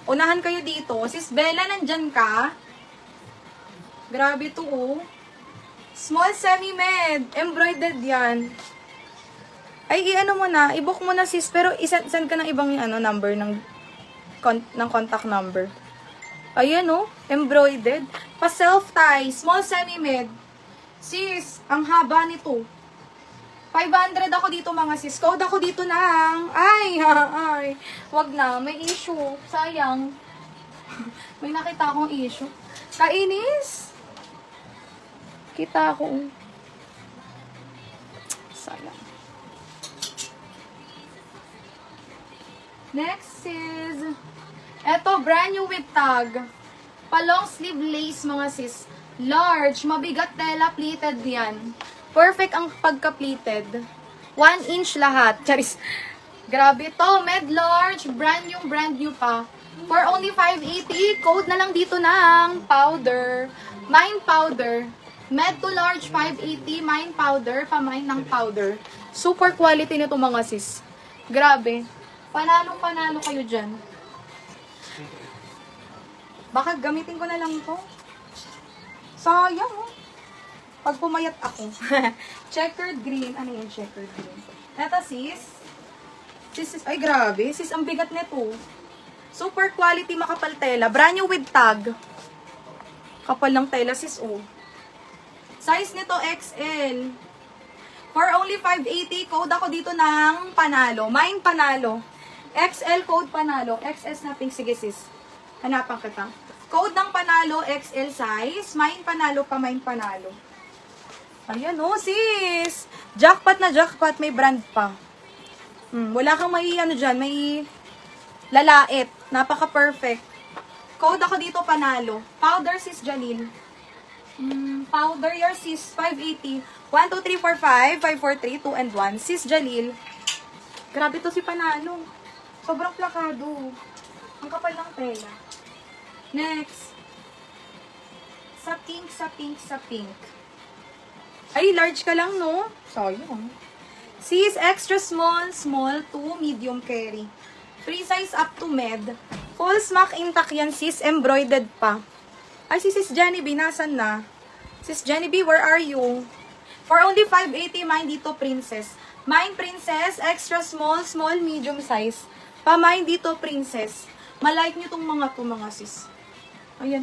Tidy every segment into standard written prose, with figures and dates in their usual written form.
Unahan kayo dito. Sis Bella, nandyan ka? Grabe to, oh. Small semi-med. Embroidered yan. Ay, i-ano mo na. I-book mo na, sis. Pero send ka ng ibang number ng contact number. Ayan, oh. Embroidered. Pa-self-tie. Small semi-med. Sis, ang haba nito. 500 ako dito, mga sis. Code ako dito ng... Ay. Wag na. May issue. Sayang. May nakita akong issue. Kainis. Kita ako. Sayang. Next is... Eto, brand new with tag. Pa-long sleeve lace, mga sis. Large. Mabigat tela. Pleated yan. Perfect ang pagka-pleated. 1 inch lahat. Charis. Grabe to. Med large. Brand new pa. For only 580. Code na lang dito ng powder. Mine powder. Med to large 580. Mine powder. Pa-mine ng powder. Super quality nito, mga sis. Grabe. Panalo kayo dyan. Baka gamitin ko na lang to. Sayang, oh. Pag pumayat ako. Checkered green. Ano yung checkered green? Eto, sis. Sis, ay grabe. Sis, ang bigat nito. Super quality, makapal tela. Brand new with tag. Kapal ng tela, sis, oh. Size nito, XL. For only 580, code ako dito ng panalo. Mine panalo. XL code panalo. XS na pink. Sige, sis. Hanapan kita. Code ng panalo, XL size. Mine panalo pa, mine panalo. Ayan, oh, sis. Jackpot na jackpot. May brand pa. Wala kang may, dyan, may lalait. Napaka-perfect. Code ako dito, panalo. Powder, sis Jalil. Powder, your sis, 580. 1, 2, 3, 4, 5, 5, 4, 3, 2, and 1. Sis Jalil. Grabe to si Panalo. Sobrang plakado. Ang kapal ng tela. Next. Sa pink. Ay, large ka lang, no? Sayang. Sis, extra small to medium carry. Free size up to med. Full smack intact yan, sis. Embroidered pa. Ay, si Sis Jenny B, nasan na? Sis Jenny B, where are you? For only 580, mine dito, princess. Mine, princess. Extra small, medium size. Pa-mine dito, princess. Malike nyo tong mga sis. Ayan.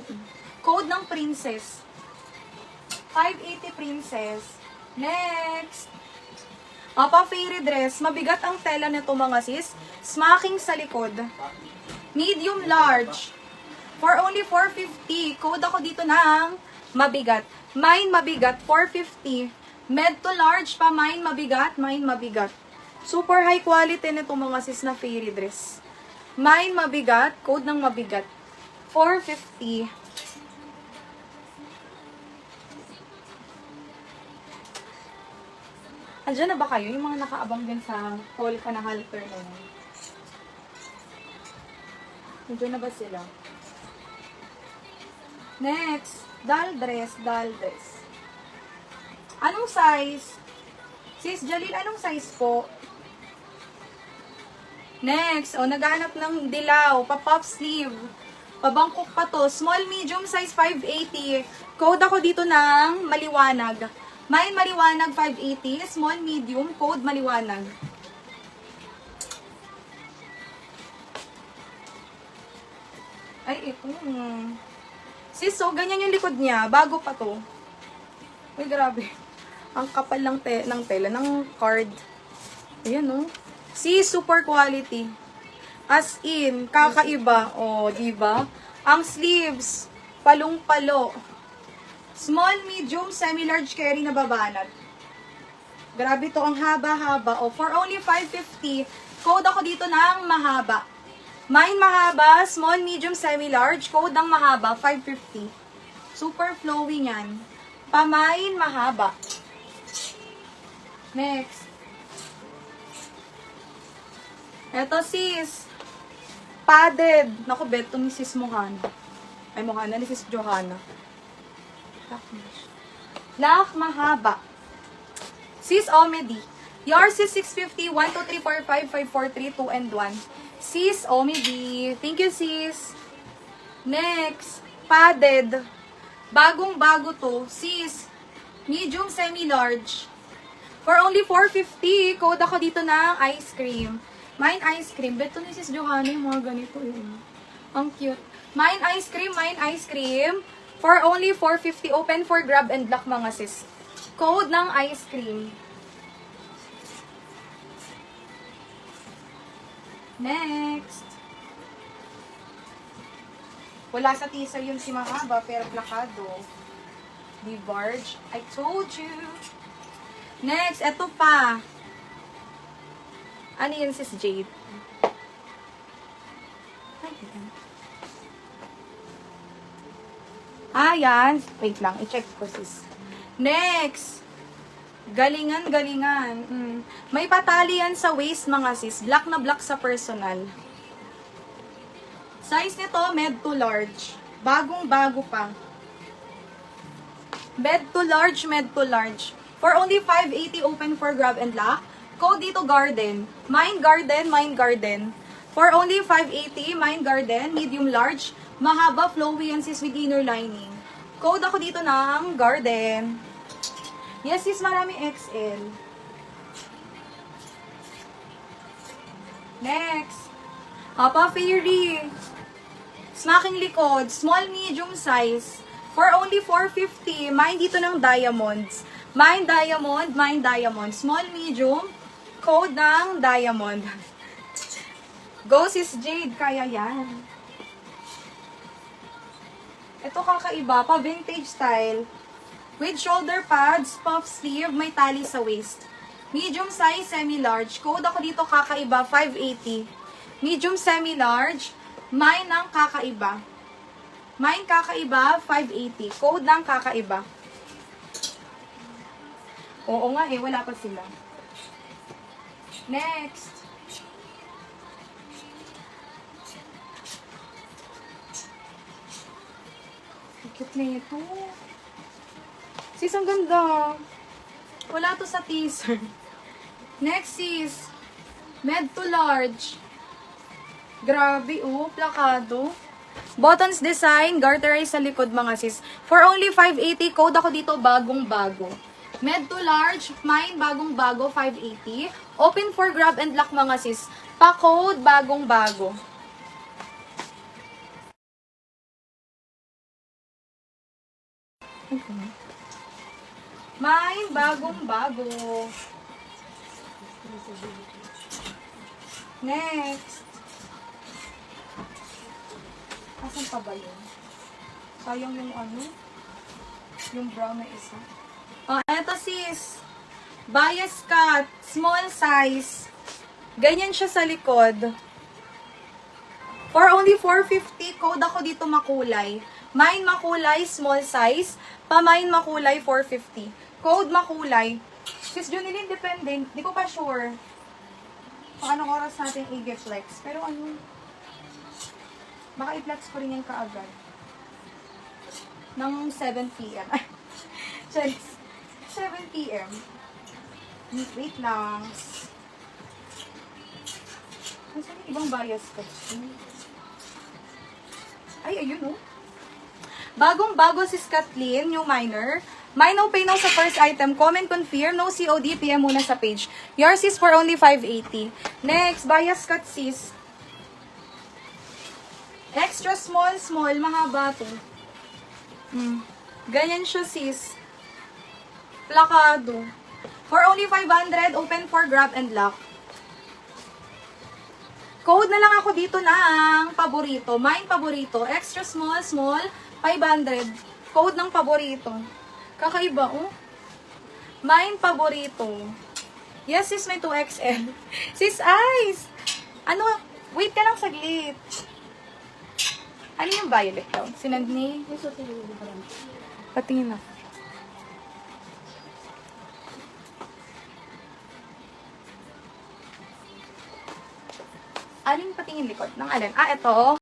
Code ng princess. 580 princess. Next. Pa-fairy dress. Mabigat ang tela nito, mga sis. Smacking sa likod. Medium large. For only 450. Code ako dito ng mabigat. Mine mabigat, 450. Med to large pa, mine mabigat. Super high quality nito, mga sis, na fairy dress. Mine mabigat, code ng mabigat. 450. Andiyan na ba kayo? Yung mga nakaabang din sa hall ka na halter na yun. Andiyan na ba sila? Next. Doll dress. Anong size? Sis Jalil, anong size po? Next. Naghahanap ng dilaw. Pa-puff sleeve. Pabangkok pa to. Small, medium size, 580. Code ako dito ng maliwanag. Mine maliwanag, 580. Small, medium. Code maliwanag. Ay, ito. Sis, so, ganyan yung likod niya. Bago pa to. Uy, grabe. Ang kapal ng tela, ng card. Ayan, oh. Sis, super quality. As in, kakaiba. O, diba? Ang sleeves, palong-palo. Small, medium, semi-large carry na babanat. Grabe to, ang haba-haba. O, for only 550, code ako dito ng mahaba. Mine mahaba, small, medium, semi-large. Code ng mahaba, 550. Super flowy yan. Pa-mine mahaba. Next. Eto, sis. Padded. Naku, bet to ni sis Mohana. Ay, Mohana, ni sis Johanna. Lak mahaba. Sis Omedi. Yours is 650, 1, 2, 3, 4, 5, 5, 4, 3, 2, and 1. Sis Omi B. Thank you, sis. Next, padded. Bagong-bago to. Sis, medium semi-large. For only 450, code ako dito ng ice cream. Mine ice cream. Beto ni sis Johanna yung mga ganito yun. Ang cute. Mine ice cream, mine ice cream. For only 450, open for grab and lock mga sis. Code ng ice cream. Next. Wala sa teaser yun si mahaba, pero plakado. Barge. I told you. Next, eto pa. Ano yun, sis Jade? Yan. Wait lang, i-check ko, sis. Next. Galingan. May patali yan sa waist, mga sis. Black na black sa personal. Size nito, med to large. Bagong-bago pa. Med to large. For only 580, open for grab and lock. Code dito, garden. Mine garden. For only 580, mine garden, medium large. Mahaba, flowy yan sis with inner lining. Code ako dito ng garden. Yes sis, marami XL. Next. Papa Fairy. Smacking likod. Small, medium size. For only 450. Mine dito ng diamonds. Mine diamond. Small, medium. Code ng diamond. Go sis Jade. Kaya yan. Ito kakaiba. Pa vintage style. With shoulder pads, puff sleeve, may tali sa waist. Medium size, semi-large. Code ako dito kakaiba, 580. Medium semi-large. Mine ng kakaiba. Mine kakaiba, 580. Code ng kakaiba. Oo nga wala pa sila. Next. Cute na ito. Sis, ang ganda. Wala to sa teaser. Next sis. Med to large. Grabe, plakado. Buttons design, garterize sa likod mga sis. For only 580, code ako dito, bagong-bago. Med to large, mine bagong-bago, 580. Open for grab and lock mga sis. Pa-code, bagong-bago. Mine bagong-bago. Next. Asan pa ba yun? Sayang yung yung brown na isa. Eto sis. Bias cut. Small size. Ganyan siya sa likod. For only 450, code ako dito makulay. Mine makulay, small size. Pa-mine makulay, 450. Code makulay. Sis Junilin, dependent. Di ko pa sure. Kung anong oras natin i-flex. Pero baka i-flex ko rin yan kaagad. Ng 7 p.m. 7 p.m. Wait lang. Saan yung ibang bias ko? Ay, ayun Bagong-bago si Kathleen, new minor. Mine no pay now sa first item. Comment confirm. No COD. PM muna sa page. Yours is for only 580. Next, bias cut sis. Extra small. Mahaba to. Ganyan siya sis. Plakado. For only 500. Open for grab and lock. Code na lang ako dito ng paborito. Mine paborito. Extra small. 500. Code ng paborito. Kakaiba, Mine paborito. Yes, sis, may 2XL. Sis, Ice! Wait ka lang saglit. Ano yung violet daw? Sinand ni? Patingin na. Aling patingin likod? Ng alin? Ito.